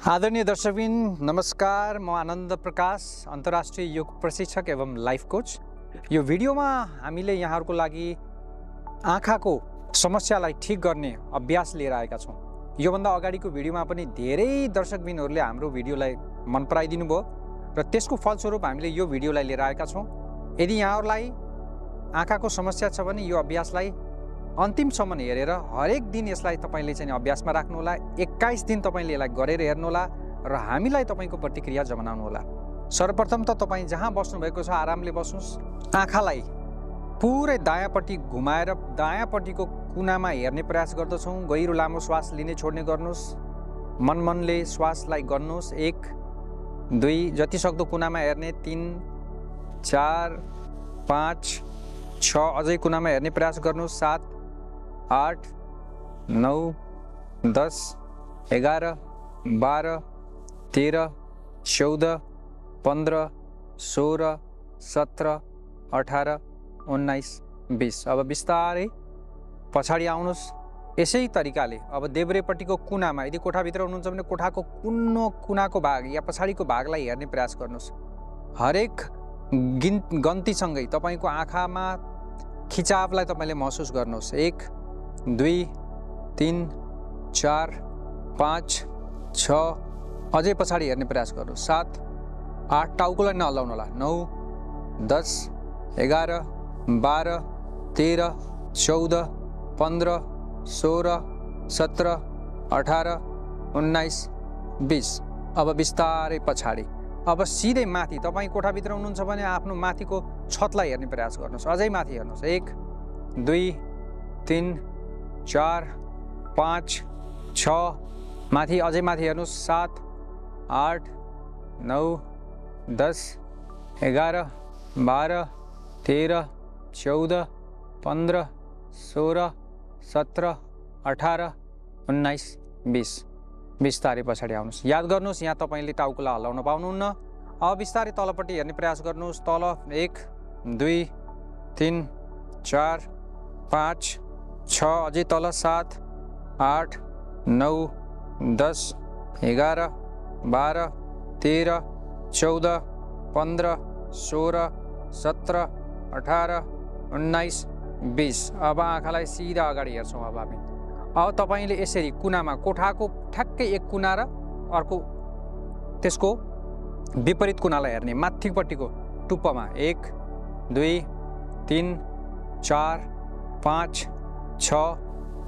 आदरणीय दर्शकबिन नमस्कार। म आनन्द प्रकाश, अन्तर्राष्ट्रिय योग प्रशिक्षक एवं लाइफ कोच। यो भिडियोमा हामीले यहाँहरूको लागि आँखाको समस्यालाई ठिक गर्ने अभ्यास लिएर आएका छौँ। योभन्दा अगाडिको भिडियोमा पनि धेरै दर्शकबिनहरूले हाम्रो भिडियोलाई मन पराइदिनु भयो र त्यसको फलस्वरूप हामीले यो भिडियोलाई लिएर आएका छौँ। यदि यहाँहरूलाई आँखाको समस्या छ भने यो अभ्यासलाई अन्तिमसम्म हेरेर हरेक दिन यसलाई तपाईले चाहिँ अभ्यासमा राख्नुहोला। 21 दिन तपाईले यसलाई गरेर हेर्नुहोला र हामीलाई तपाईको प्रतिक्रिया जनाउनुहोला। सर्वप्रथम त तपाई जहाँ बस्नु भएको छ आरामले बस्नुस्। आँखालाई पुरै दायाँपट्टि घुमाएर दायाँपट्टिको कुनामा हेर्ने प्रयास गर्दछौँ। गहिरो लामो श्वास लिने छोड्ने गर्नुस्। मनले श्वासलाई गर्नुस्। 1 2 जति सक्दो कुनामा हेर्ने, 3 4 5 6 अझै कुनामा हेर्ने प्रयास गर्नुस्। 7 8 9 10 11 12 13 14 15 16 17 18 19 20। अब बिस्तारै पछाडि आउनुस्। यसै तरिकाले अब देब्रेपट्टिको कुनामा, यदि कोठाभित्र हुनुहुन्छ भने कोठाको कुनाको भाग या पछाडिको भागलाई हेर्ने प्रयास गर्नुस्। हरेक गन्तीसँगै तपाईको आँखामा खिचावलाई तपाईले महसुस गर्नुहोस्। 1 2 3 4 5 6 अझै पछाडि हेर्ने प्रयास गर्नुहोस्। 7 8 टाउकोलाई नहल्लाउनु होला। 9 10 11 12 13 14 15 16 17 18 19 20। अब बिस्तारै पछाडि। अब सिधै माथि, तपाईँ कोठाभित्र हुनुहुन्छ भने आफ्नो माथिको छतलाई हेर्ने प्रयास गर्नुहोस्। अझै माथि हेर्नुहोस्। 1 2 3 4 5 6 माथि, अझै माथि हेर्नुहोस्। 7 8 9 10 11 12 13 14 15 16 17 18 19 20। बिस्तारै पछाडि आउनुहोस्। याद गर्नुहोस् यहाँ तपाईँले टाउकोलाई हल्लाउन पाउनुहुन्न। अब बिस्तारै तलपट्टि हेर्ने प्रयास गर्नुहोस्। तल 1 2 3 4 5 6 अझै तल 7 8 9 10 11 12 13 14 15 16 17 18 19 20। अब आँखालाई सिधा अगाडि हेर्छौँ। अब हामी तपाईले यसरी कुनामा, कोठाको ठ्याक्कै एक कुना र अर्को त्यसको विपरीत कुनालाई हेर्ने, माथिपट्टिको टुप्पोमा 1 2 3 4 5 6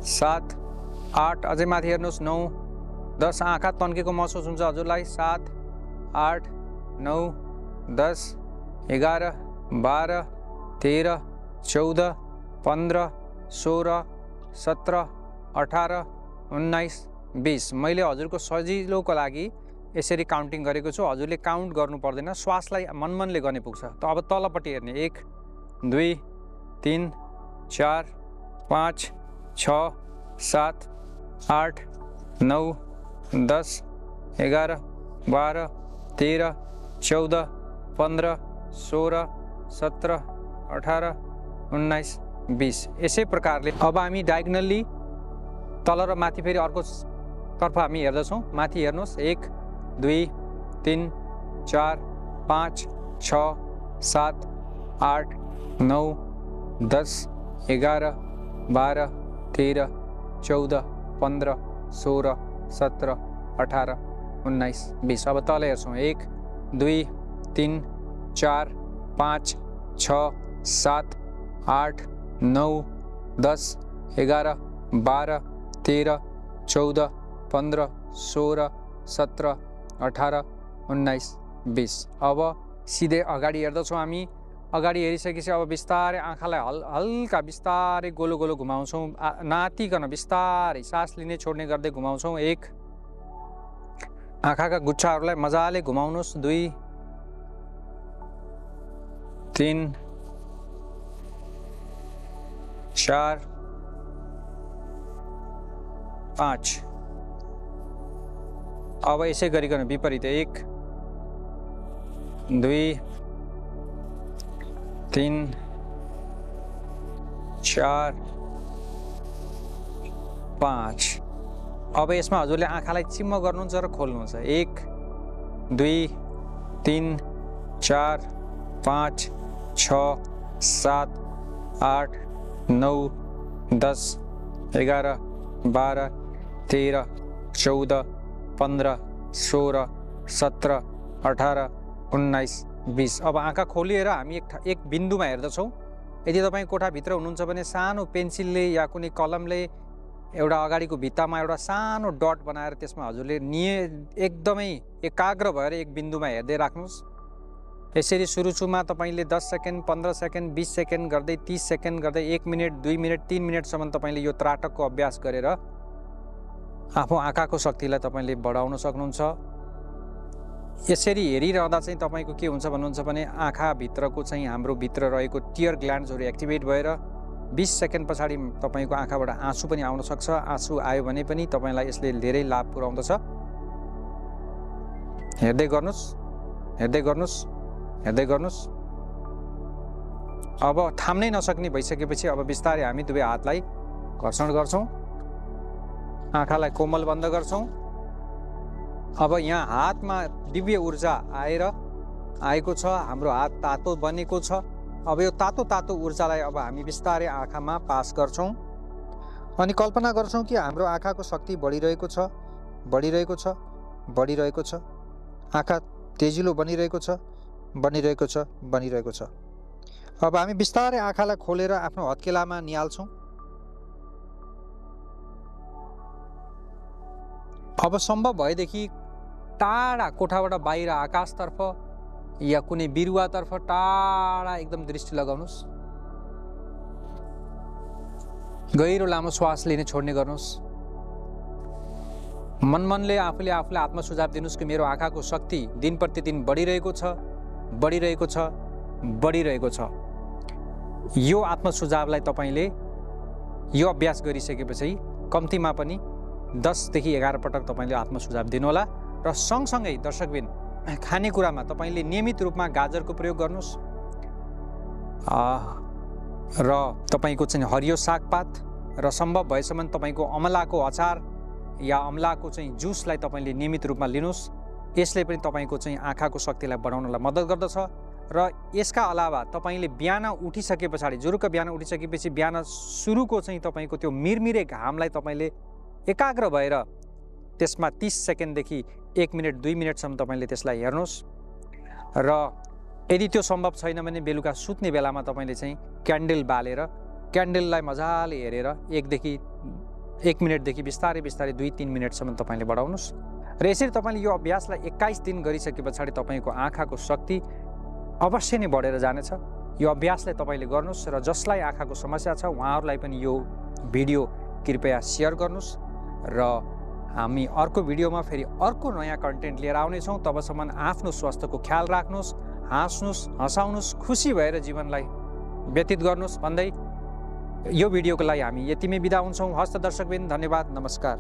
7 8 अझै माथि हेर्नुहोस्। 9 10 आँखा तन्केको महसुस हुन्छ हजुरलाई। 7 8 9 10 11 12 13 14 15 16 17 18 19 20। मैले हजुरको सजिलोको लागि यसरी काउन्टिङ गरेको छु। हजुरले काउन्ट गर्नु पर्दैन, श्वासलाई मनले गर्ने पुग्छ। त अब तलपट्टि हेर्ने 1 2 3 4 5 6 7 8 9 10 11 12 13 14 15 16 17 18 19 20। यसै प्रकारले अब हामी डायगनल्ली तल र माथि फेरि अर्को तर्फ हामी हेर्दछौँ। माथि हेर्नुहोस्। 1 2 3 4 5 6 7 8 9 10 11 12 13 14 15 16 17 18 19 20। अब तल हेर्छौँ। 1 2 3 4 5 6 7 8 9 10 11 12 13 14 15 16 17 18 19 20। अब सिधै अगाडि हेर्दछौँ हामी। अगाडि हेरिसकेपछि अब बिस्तारै आँखालाई हल्का बिस्तारै गोलो गोलो घुमाउँछौँ। नातिकन बिस्तारै सास लिने छोड्ने गर्दै घुमाउँछौँ। 1 आँखाका गुच्छाहरूलाई मजाले घुमाउनुहोस्। 2 3 4 5। अब यसै गरिकन विपरीत 1 2 3 4 5 अब यसमा हजुरले आँखालाई चिम्म गर्नुहुन्छ र खोल्नुहुन्छ। 1 2 3 4 5 6 7 8 9 10 11 12 13 14 15 16 17 18 19 20। अब आँखा खोलिएर हामी एक बिन्दुमा हेर्दछौँ। यदि तपाईँ कोठाभित्र हुनुहुन्छ भने सानो पेन्सिलले या कुनै कलमले एउटा अगाडिको भित्तामा एउटा सानो डट बनाएर त्यसमा हजुरले एकदमै एकाग्र भएर एक बिन्दुमा हेर्दै राख्नुहोस्। यसरी सुरुमा तपाईँले 10 सेकेन्ड 15 सेकेन्ड 20 सेकेन्ड गर्दै 30 सेकेन्ड गर्दै 1 मिनट 2 मिनट 3 मिनटसम्म तपाईँले यो त्राटकको अभ्यास गरेर आफ्नो आँखाको शक्तिलाई तपाईँले बढाउन सक्नुहुन्छ। यसरी हेरिरहँदा चाहिँ तपाईँको के हुन्छ भन्नुहुन्छ भने आँखाभित्रको चाहिँ हाम्रो भित्र रहेको टियर ग्ल्यान्ड्सहरू एक्टिभेट भएर 20 सेकेन्ड पछाडि तपाईँको आँखाबाट आँसु पनि आउन सक्छ। आँसु आयो भने पनि तपाईँलाई यसले धेरै लाभ पुर्याउँदछ। हेर्दै गर्नुहोस्, हेर्दै गर्नुहोस्, हेर्दै गर्नुहोस्। अब थाम्नै नसक्ने भइसकेपछि अब बिस्तारै हामी दुवै हातलाई घर्षण गर्छौँ, आँखालाई कोमल बन्द गर्छौँ। अब यहाँ हातमा दिव्य ऊर्जा आएको छ, हाम्रो हात तातो बनेको छ। अब यो तातो तातो ऊर्जालाई अब हामी बिस्तारै आँखामा पास गर्छौँ अनि कल्पना गर्छौँ कि हाम्रो आँखाको शक्ति बढिरहेको छ, बढिरहेको छ, बढिरहेको छ। आँखा तेजिलो बनिरहेको छ, बनिरहेको छ, बनिरहेको छ। अब हामी बिस्तारै आँखालाई खोलेर आफ्नो हत्केलामा निहाल्छौँ। अब सम्भव भएदेखि टाढा कोठाबाट बाहिर आकाशतर्फ या कुनै बिरुवातर्फ टाढा एकदम दृष्टि लगाउनुहोस्। गहिरो लामो श्वास लिने छोड्ने गर्नुहोस्। मनले आफूले आफूलाई आत्मसुझाव दिनुहोस् कि मेरो आँखाको शक्ति दिन प्रतिदिन बढिरहेको छ, बढिरहेको छ, बढिरहेको छ। यो आत्मसुझावलाई तपाईँले यो अभ्यास गरिसकेपछि कम्तीमा पनि 10 देखि 11 पटक तपाईँले आत्मसुझाव दिनुहोला। र सँगसँगै दर्शकबिन खानेकुरामा तपाईँले नियमित रूपमा गाजरको प्रयोग गर्नुहोस् र तपाईँको चाहिँ हरियो सागपात र सम्भव भएसम्म तपाईँको अमलाको अचार या अमलाको चाहिँ जुसलाई तपाईँले नियमित रूपमा लिनुहोस्। यसले पनि तपाईँको चाहिँ आँखाको शक्तिलाई बढाउनलाई मद्दत गर्दछ। र यसका अलावा तपाईँले बिहान उठिसके पछाडि जुरुक्क बिहान उठिसकेपछि बिहान सुरुको चाहिँ तपाईँको त्यो मिरमिरे घामलाई तपाईँले एकाग्र भएर त्यसमा 30 सेकेन्डदेखि 1 मिनट 2 मिनटसम्म तपाईँले त्यसलाई हेर्नुहोस्। र यदि त्यो सम्भव छैन भने बेलुका सुत्ने बेलामा तपाईँले चाहिँ क्यान्डल बालेर क्यान्डललाई मजाले हेरेर 1 मिनटदेखि बिस्तारै बिस्तारै 2-3 मिनटसम्म तपाईँले बढाउनुहोस्। र यसरी तपाईँले यो अभ्यासलाई 21 दिन गरिसके पछाडि तपाईँको आँखाको शक्ति अवश्य नै बढेर जानेछ। यो अभ्यासलाई तपाईँले गर्नुहोस् र जसलाई आँखाको समस्या छ उहाँहरूलाई पनि यो भिडियो कृपया सेयर गर्नुहोस्। र हामी अर्को भिडियोमा फेरि अर्को नयाँ कन्टेन्ट लिएर आउनेछौँ। तबसम्म आफ्नो स्वास्थ्यको ख्याल राख्नुहोस्, हाँस्नुहोस्, हँसाउनुहोस्, खुसी भएर जीवनलाई व्यतीत गर्नुहोस् भन्दै यो भिडियोको लागि हामी यतिमै बिदा हुन्छौँ। हस्त दर्शकबिन, धन्यवाद, नमस्कार।